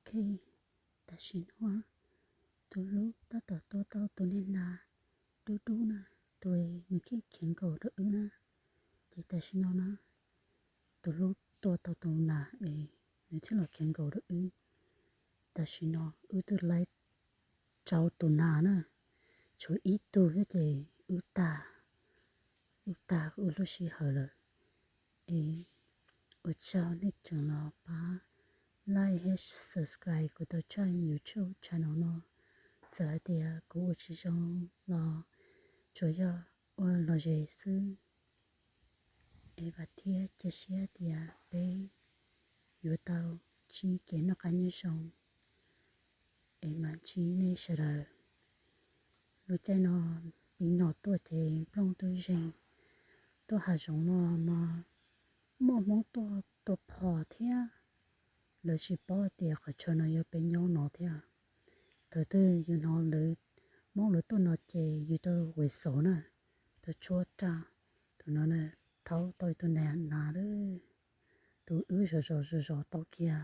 khi ta xin hoa tu lúc ta tao tu nên là đu đu na tôi mình khi khen cầu đó na chỉ ta xin nó na tu lúc tao tu na nếu chỉ là khen cầu đó ta xin nó tu lại cháu tu na na chú ít tu cái gì ta lúc xí hở rồi cháu nên chừng nó ba like hay subscribe của tôi cho YouTube channel nó giờ thì cũng chỉ trong là chủ yếu là gì sư và thiệt chia sẻ thì bé yêu tao chỉ cái nó cá nhân sống mà chỉ nên sợ là lúc đây nó bị nọ tuổi thì plong tôi rằng tôi hạ giống nó mà mong tôi bỏ thiệt lời chỉ bỏ tiệc ở chỗ nó yêu bên nhau nó thiệt từ từ yêu nó lời mong lời tôi nó chè yêu tôi quậy số nè tôi chua cha tôi nói nè thấu tôi nè nà đó tôi rồi tao kia